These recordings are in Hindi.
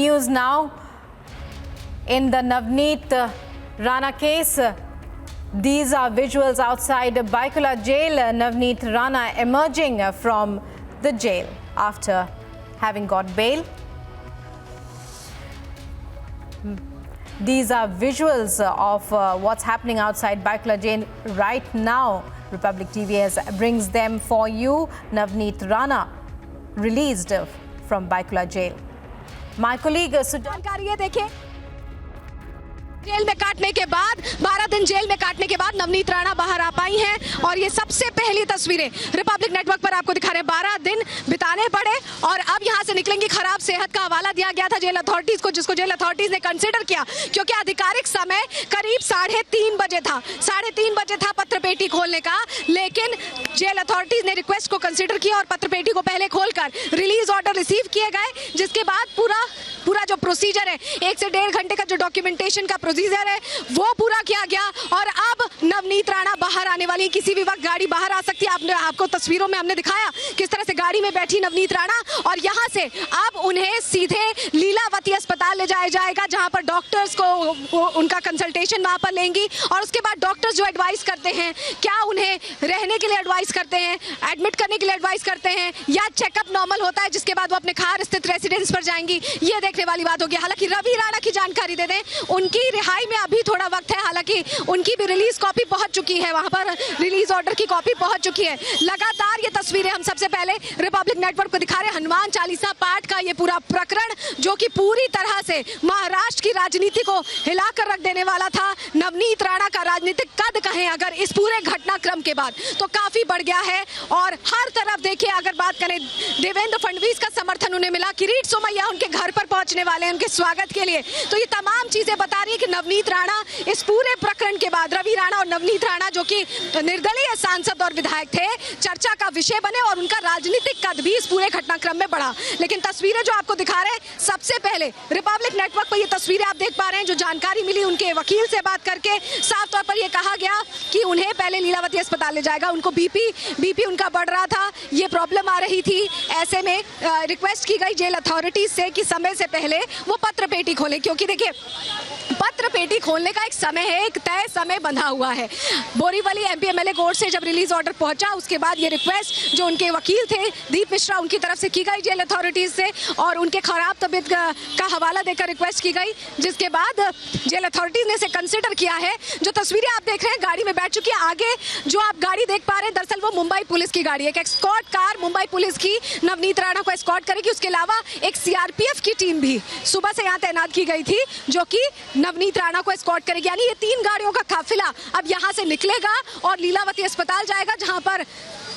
news now. In the Navneet Rana case, these are visuals outside Byculla jail. Navneet Rana emerging from the jail after having got bail. These are visuals of what's happening outside Byculla jail right now. Republic TV brings them for you. Navneet Rana released from Byculla jail. My colleague जानकारी है, देखिए जेल में काटने के बाद 12 दिन जेल में काटने के बाद नवनीत राणा बाहर आ पाई हैं और ये सबसे पहली तस्वीरें रिपब्लिक नेटवर्क पर आपको दिखा रहे हैं। 12 दिन बिताने पड़े और अब यहां से निकलेंगी। खराब सेहत का हवाला दिया गया था जेल अथॉरिटीज को, जिसको जेल अथॉरिटीज ने कंसिडर किया क्योंकि आधिकारिक समय करीब 3:30 बजे था। 3:30 बजे था पत्रपेटी खोलने का, लेकिन जेल अथॉरिटीज ने रिक्वेस्ट को कंसिडर किया और पत्रपेटी को पहले खोलकर रिलीज ऑर्डर रिसीव किए गए, जिसके बाद पूरा जो प्रोसीजर है 1 से 1.5 घंटे का जो डॉक्यूमेंटेशन का प्रोसीजर है वो पूरा किया गया और अब नवनीत राणा बाहर आने वाली। किसी भी वक्त गाड़ी बाहर आ सकती है। आपको तस्वीरों में हमने दिखाया किस तरह से गाड़ी में बैठी नवनीत राणा और यहां से अब उन्हें सीधे लीलावती अस्पताल ले जाया जाएगा, जहां पर डॉक्टर्स को उनका कंसल्टेशन वहां पर लेंगी और उसके बाद डॉक्टर्स जो एडवाइस करते हैं, क्या उन्हें रहने के लिए एडवाइस करते हैं, एडमिट करने के लिए एडवाइस करते हैं या चेकअप नॉर्मल होता है, जिसके बाद वो अपने खार स्थित रेसिडेंस पर जाएंगी, ये देखने वाली बात होगी। हालांकि रवि राणा की जानकारी दे दें, उनकी रिहाई में अभी थोड़ा वक्त है। हालांकि उनकी भी रिलीज कॉपी पहुंच चुकी है, वहां पर रिलीज ऑर्डर की कॉपी पहुंच चुकी है। लगातार ये तस्वीरें हम सबसे पहले रिपब्लिक नेटवर्क को दिखा रहे हैं। हनुमान चालीसा पाठ का ये पूरा प्रकरण जो कि पूरी तरह से महाराष्ट्र की राजनीति को हिलाकर रख देने वाला था। नवनीत राणा का राजनीतिक कद कहें अगर इस पूरे घटनाक्रम के बाद तो काफी बढ़ गया है और हर तरफ देखिए, अगर बात करें देवेंद्र फडणवीस का समर्थन उन्हें मिला, किरीट सोमैया उनके घर पर पहुंचने वाले हैं उनके स्वागत के लिए। तो ये तमाम चीजें बता रही है कि नवनीत राणा इस पूरे प्रकरण के बाद, रवि राणा और नवनीत राणा जो कि निर्दलीय सांसद और विधायक थे, चर्चा का विषय बने और उनका राजनीतिक कद भी इस पूरे घटनाक्रम में बढ़ा। लेकिन तस्वीरें जो आपको दिखा रहे हैं, सबसे पहले रिपब्लिक नेटवर्क पर ये तस्वीरें आप देख पा रहे हैं। जो जानकारी मिली उनके वकील से बात करके साफ तौर पर यह कहा गया कि उन्हें पहले लीलावती अस्पताल ले जाएगा। उनको बीपी उनका बढ़ रहा था, ये प्रॉब्लम आ रही थी। ऐसे में रिक्वेस्ट की गई जेल अथॉरिटीज से कि समय से पहले वो पत्र पेटी खोले, क्योंकि देखिए पत्र पेटी खोलने का एक समय है, एक तय समय बंधा हुआ है। बोरीवली एमपी एमएलए कोर्ट से जब रिलीज ऑर्डर पहुंचा, उसके बाद ये रिक्वेस्ट जो उनके वकील थे दीप मिश्रा, उनकी तरफ से की गई जेल अथॉरिटीज से और उनके खराब तबीयत का हवाला देकर रिक्वेस्ट की गई, जिसके बाद जेल अथॉरिटीज ने इसे कंसिडर किया है। जो तस्वीरें आप देख रहे हैं, गाड़ी में बैठ चुकी है। आगे जो आप गाड़ी देख पा रहे हैं, दरअसल वो मुंबई पुलिस की गाड़ी है। एक एस्कॉर्ट कार मुंबई पुलिस की नवनीत राणा को एस्कॉर्ट करेगी। उसके अलावा एक सीआरपीएफ की टीम भी सुबह से यहाँ तैनात की गई थी जो कि नवनीत राणा को एस्कॉर्ट करेगी। यानी ये 3 गाड़ियों का काफिला अब यहाँ से निकलेगा और लीलावती अस्पताल जाएगा, जहां पर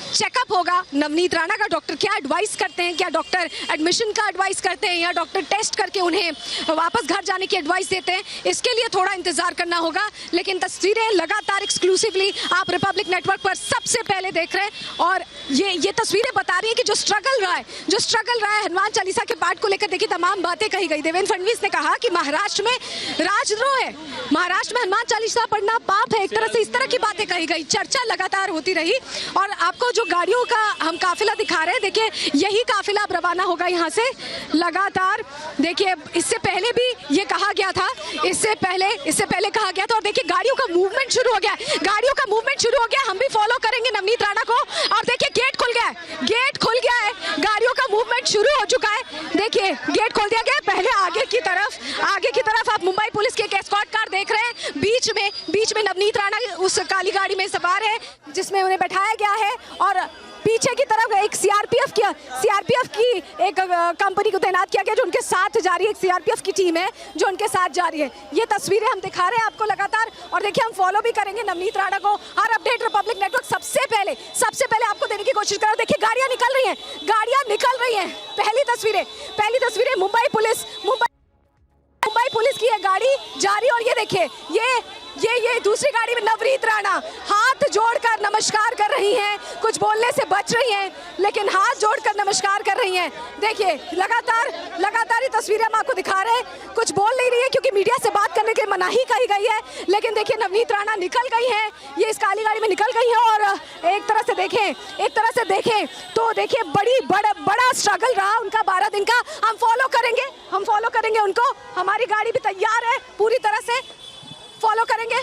चेकअप होगा नवनीत राणा का। डॉक्टर क्या एडवाइस करते हैं, क्या डॉक्टर एडमिशन का एडवाइस करते हैं या डॉक्टर टेस्ट करके उन्हें वापस घर जाने की एडवाइस देते हैं, इसके लिए थोड़ा इंतजार करना होगा। लेकिन तस्वीरें लगातार एक्सक्लूसिवली आप रिपब्लिक नेटवर्क पर सबसे पहले देख रहे हैं और ये तस्वीरें बता रही है कि जो स्ट्रगल रहा है हनुमान चालीसा के पाठ को लेकर, देखिए तमाम बातें कही गई। देवेंद्र फडणवीस ने कहा कि महाराष्ट्र में राजद्रोह है, महाराष्ट्र में हनुमान चालीसा पढ़ना पाप है, एक तरह से इस तरह की बातें कही गई। चर्चा लगातार होती रही और आपको जो गाड़ियों का हम काफिला दिखा रहे हैं, देखिए यही काफिला अब रवाना होगा यहाँ से लगातार। देखिए इससे पहले भी ये कहा गया था, इससे पहले कहा गया था और देखिए गाड़ियों का मूवमेंट शुरू हो गया। हम भी फॉलो करेंगे नवनीत राणा को और देखिए गेट खुल गया है, गाड़ियों का मूवमेंट शुरू हो चुका है। देखिए गेट खोल दिया गया। पहले आगे की तरफ आप मुंबई पुलिस की एक एस्कॉर्ट कार देख रहे हैं। बीच में नवनीत राणा उस काली गाड़ी में सवार है जिसमें उन्हें बैठाया गया है और पीछे की तरफ एक सीआरपीएफ की एक कंपनी को तैनात किया गया जो उनके साथ जा रही है। एक सीआरपीएफ की टीम है जो उनके साथ जा रही है। ये तस्वीरें हम दिखा रहे हैं आपको लगातार और देखिए हम फॉलो भी करेंगे नवनीत राणा को। हर अपडेट रिपब्लिक नेटवर्क सबसे पहले आपको देने की कोशिश कर रहा है। देखिए गाड़ियां निकल रही हैं। पहली तस्वीरें मुंबई पुलिस की है गाड़ी जा रही है और ये देखिए ये ये दूसरी गाड़ी में नवनीत राणा हाथ जोड़कर नमस्कार कर रही हैं, कुछ बोलने से बच रही हैं लेकिन हाथ जोड़कर नमस्कार कर रही हैं। देखिए लगातार ये तस्वीरें हम आपको दिखा रहे हैं, कुछ बोल नहीं रही है क्योंकि मीडिया से बात करने के लिए मनाही कही गई है। लेकिन देखिए नवनीत राणा निकल गई हैं, ये इस काली गाड़ी में निकल गई हैं और एक तरह से देखें तो देखिए बड़ा स्ट्रगल रहा उनका 12 दिन का। हम फॉलो करेंगे उनको, हमारी गाड़ी भी तैयार है, पूरी तरह से फॉलो करेंगे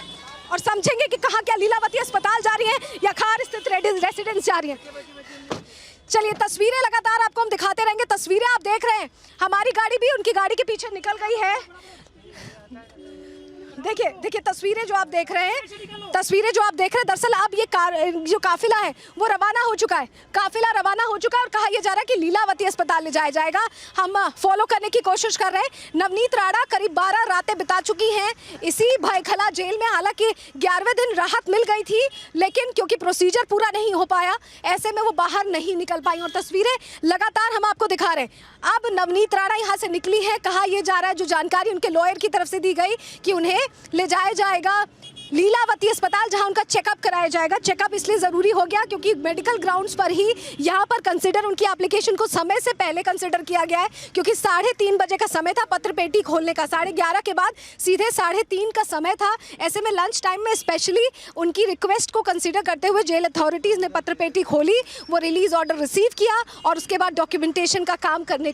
और समझेंगे कि कहाँ क्या लीलावती अस्पताल जा रही हैं या खार स्थित रेसिडेंस जा रही हैं। चलिए तस्वीरें लगातार आपको हम दिखाते रहेंगे, तस्वीरें आप देख रहे हैं, हमारी गाड़ी भी उनकी गाड़ी के पीछे निकल गई है। देखिए तस्वीरें जो आप देख रहे हैं, दरअसल अब ये जो काफिला है वो रवाना हो चुका है, और कहा यह जा रहा है कि लीलावती अस्पताल ले जाया जाएगा। हम फॉलो करने की कोशिश कर रहे हैं। नवनीत राणा करीब 12 रातें बिता चुकी हैं इसी भायखला जेल में। हालांकि 11वें दिन राहत मिल गई थी लेकिन क्योंकि प्रोसीजर पूरा नहीं हो पाया ऐसे में वो बाहर नहीं निकल पाई, और तस्वीरें लगातार हम आपको दिखा रहे हैं। अब नवनीत राणा यहाँ से निकली है, कहा यह जा रहा है, जो जानकारी उनके लॉयर की तरफ से दी गई कि उन्हें ले जाया जाएगा लीलावती अस्पताल जहां उनका चेकअप कराया जाएगा। चेकअप इसलिए ज़रूरी हो गया क्योंकि मेडिकल ग्राउंड्स पर ही यहां पर कंसिडर उनकी एप्लीकेशन को समय से पहले कंसिडर किया गया है, क्योंकि 3:30 बजे का समय था पत्र पेटी खोलने का, 11:30 के बाद सीधे 3:30 का समय था। ऐसे में लंच टाइम में स्पेशली उनकी रिक्वेस्ट को कंसिडर करते हुए जेल अथॉरिटीज़ ने पत्र पेटी खोली, वो रिलीज़ ऑर्डर रिसीव किया और उसके बाद डॉक्यूमेंटेशन का काम करने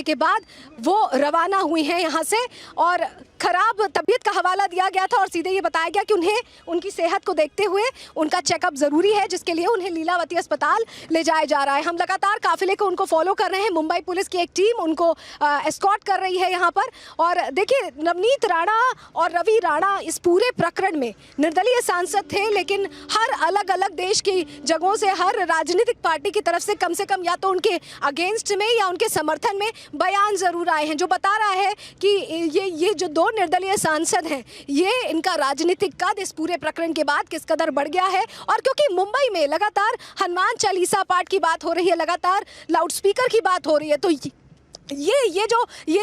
के बाद वो रवाना हुई हैं यहाँ से। और खराब तबीयत का हवाला दिया गया था और सीधे ये बताया गया कि उन्हें उनकी सेहत को देखते हुए उनका चेकअप ज़रूरी है, जिसके लिए उन्हें लीलावती अस्पताल ले जाया जा रहा है। हम लगातार काफिले को उनको फॉलो कर रहे हैं, मुंबई पुलिस की एक टीम उनको एस्कॉर्ट कर रही है यहाँ पर। और देखिए नवनीत राणा और रवि राणा इस पूरे प्रकरण में निर्दलीय सांसद थे, लेकिन हर अलग अलग देश की जगहों से, हर राजनीतिक पार्टी की तरफ से कम या तो उनके अगेंस्ट में या उनके समर्थन में बयान ज़रूर आए हैं, जो बता रहा है कि ये जो 2 निर्दलीय सांसद हैं, ये इनका राजनीतिक कद इस पूरे प्रकरण के बाद किस कदर बढ़ गया है। और क्योंकि मुंबई में लगातार हनुमान चालीसा पाठ की बात हो रही है, लगातार लाउडस्पीकर की बात हो रही है, तो ये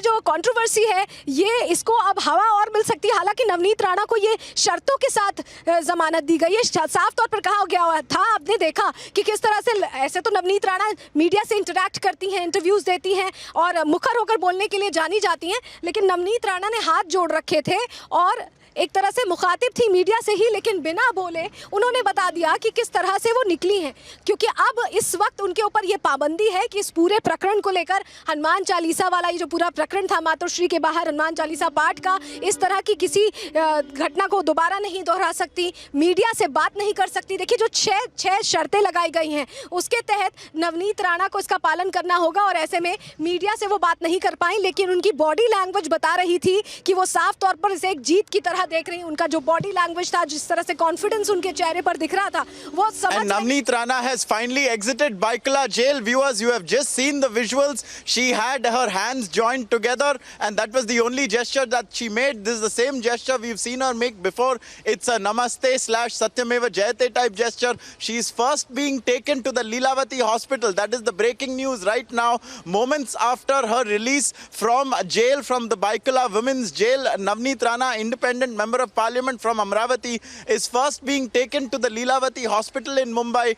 जो कंट्रोवर्सी है ये इसको अब हवा और मिल सकती है। हालांकि नवनीत राणा को ये शर्तों के साथ जमानत दी गई है, साफ तौर पर कहा गया हुआ था, आपने देखा कि किस तरह से, ऐसे तो नवनीत राणा मीडिया से इंटरैक्ट करती हैं, इंटरव्यूज़ देती हैं और मुखर होकर बोलने के लिए जानी जाती हैं, लेकिन नवनीत राणा ने हाथ जोड़ रखे थे और एक तरह से मुखातिब थी मीडिया से ही, लेकिन बिना बोले उन्होंने बता दिया कि किस तरह से वो निकली हैं। क्योंकि अब इस वक्त उनके ऊपर ये पाबंदी है कि इस पूरे प्रकरण को लेकर, हनुमान चालीसा वाला ये जो पूरा प्रकरण था मातोश्री के बाहर हनुमान चालीसा पाठ का, इस तरह की किसी घटना को दोबारा नहीं दोहरा सकती, मीडिया से बात नहीं कर सकती। देखिए जो छह शर्तें लगाई गई हैं उसके तहत नवनीत राणा को इसका पालन करना होगा और ऐसे में मीडिया से वो बात नहीं कर पाई, लेकिन उनकी बॉडी लैंग्वेज बता रही थी कि वो साफ तौर पर इसे एक जीत की तरह देख रही, उनका जो बॉडी लैंग्वेज था, जिस तरह से कॉन्फिडेंस उनके चेहरे पर दिख रहा था, वो समझ। And Navneet Rana has finally exited Baikala jail. Viewers, you have just seen the visuals. She had her hands joined together and that was the only gesture that she made. This is the same gesture we've seen her make before. It's a namaste / Satyameva Jayate type gesture. She is first being taken to the Lilavati hospital. That is the breaking news right now. Moments after her release from jail, from the Baikala women's jail, Navneet Rana, independent member of Parliament from Amravati, is first being taken to the Lilavati hospital in Mumbai.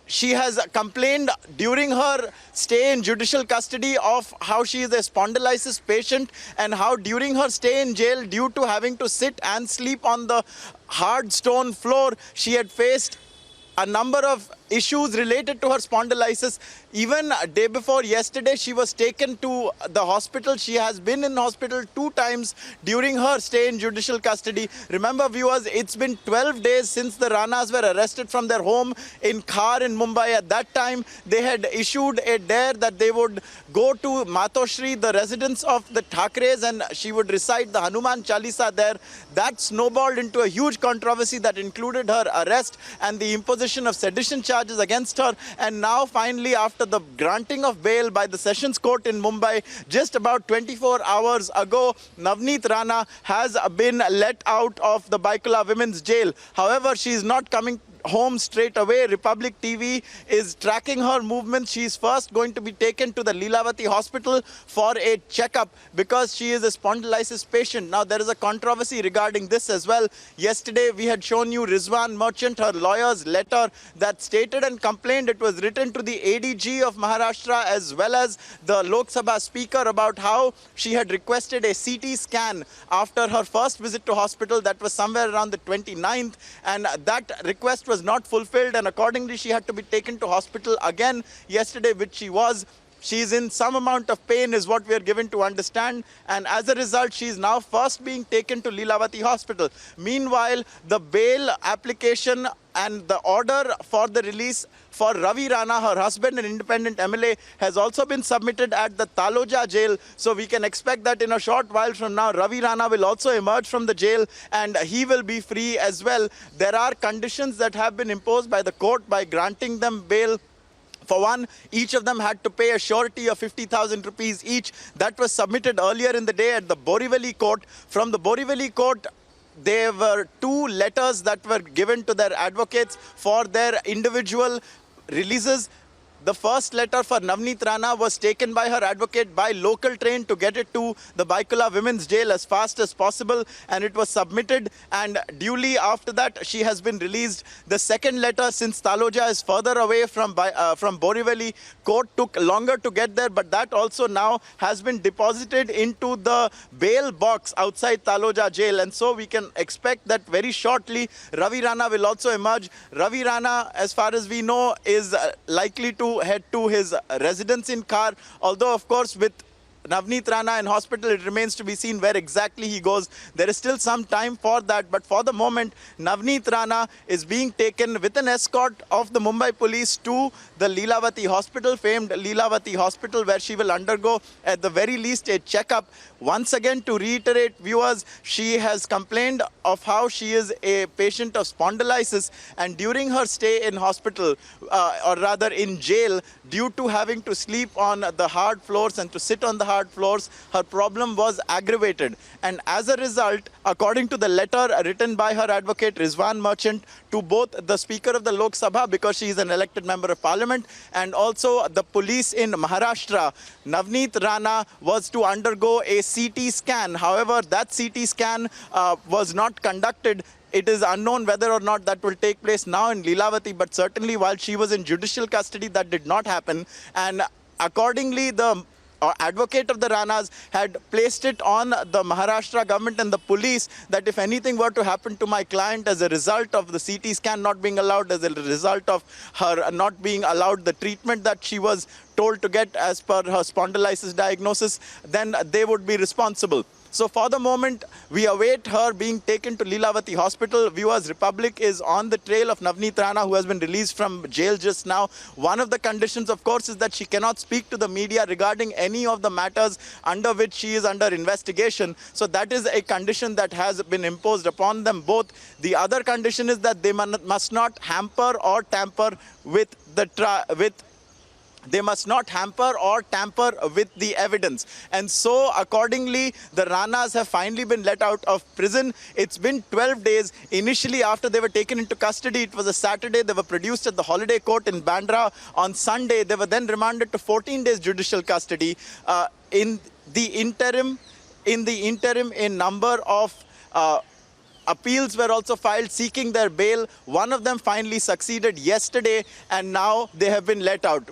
She has complained during her stay in judicial custody of how she is a spondylitis patient and how during her stay in jail, due to having to sit and sleep on the hard stone floor, she had faced a number of issues related to her spondylitis. Even day before yesterday, she was taken to the hospital. She has been in hospital 2 times during her stay in judicial custody. Remember viewers, it's been 12 days since the Ranas were arrested from their home in Khar in Mumbai. At that time, they had issued a dare that they would go to Matoshri, the residence of the Thakres, and she would recite the Hanuman Chalisa there. That snowballed into a huge controversy that included her arrest and the imposition of sedition charges against her. And now finally, after the granting of bail by the Sessions Court in Mumbai just about 24 hours ago, Navneet Rana has been let out of the Baikala Women's Jail. However, she is not coming home straight away. Republic TV is tracking her movements. She is first going to be taken to the Lilavati hospital for a checkup because she is a spondylitis patient. Now, there is a controversy regarding this as well. Yesterday, we had shown you Rizwan Merchant, her lawyer's letter that stated and complained. It was written to the ADG of Maharashtra as well as the Lok Sabha speaker about how she had requested a CT scan after her first visit to hospital. That was somewhere around the 29th, and that request was not fulfilled, and accordingly she had to be taken to hospital again yesterday, which she was. She's in some amount of pain is what we are given to understand, and as a result she is now first being taken to Lilavati hospital. Meanwhile, the bail application and the order for the release for Ravi Rana, her husband and independent MLA, has also been submitted at the Taloja jail. So we can expect that in a short while from now, Ravi Rana will also emerge from the jail and he will be free as well. There are conditions that have been imposed by the court by granting them bail. For one, each of them had to pay a surety of 50,000 rupees each. That was submitted earlier in the day at the Borivali court. From the Borivali court, there were 2 letters that were given to their advocates for their individual releases. The first letter for Navneet Rana was taken by her advocate by local train to get it to the Baikula Women's Jail as fast as possible, and it was submitted, and duly after that she has been released. The second letter, since Taloja is further away from Borivali, court took longer to get there, but that also now has been deposited into the bail box outside Taloja jail, and so we can expect that very shortly Ravi Rana will also emerge. Ravi Rana, as far as we know, is likely to head to his residence in car, although of course with Navneet Rana in hospital, it remains to be seen where exactly he goes. There is still some time for that, but for the moment, Navneet Rana is being taken with an escort of the Mumbai police to the Lilavati hospital, famed Lilavati hospital, where she will undergo at the very least a checkup. Once again, to reiterate, viewers, she has complained of how she is a patient of spondylitis, and during her stay in hospital, or rather in jail, due to having to sleep on the hard floors and to sit on the hard floors, her problem was aggravated. And as a result, according to the letter written by her advocate Rizwan Merchant to both the Speaker of the Lok Sabha, because she is an elected member of parliament, and also the police in Maharashtra, Navneet Rana was to undergo a CT scan. However, that CT scan was not conducted. It is unknown whether or not that will take place now in Lilavati, but certainly while she was in judicial custody, that did not happen. And accordingly, the advocate of the Ranas had placed it on the Maharashtra government and the police that if anything were to happen to my client as a result of the CT scan not being allowed, as a result of her not being allowed the treatment that she was told to get as per her spondylitis diagnosis, then they would be responsible. So for the moment, we await her being taken to Lilavati hospital. Viewers, Republic is on the trail of Navneet Rana, who has been released from jail just now. One of the conditions, of course, is that she cannot speak to the media regarding any of the matters under which she is under investigation. So that is a condition that has been imposed upon them both. The other condition is that they must not hamper or tamper with the They must not hamper or tamper with the evidence. And so, accordingly, the Ranas have finally been let out of prison. It's been 12 days. Initially, after they were taken into custody, it was a Saturday. They were produced at the holiday court in Bandra on Sunday. They were then remanded to 14 days judicial custody. In the interim, a number of appeals were also filed seeking their bail. One of them finally succeeded yesterday, and now they have been let out.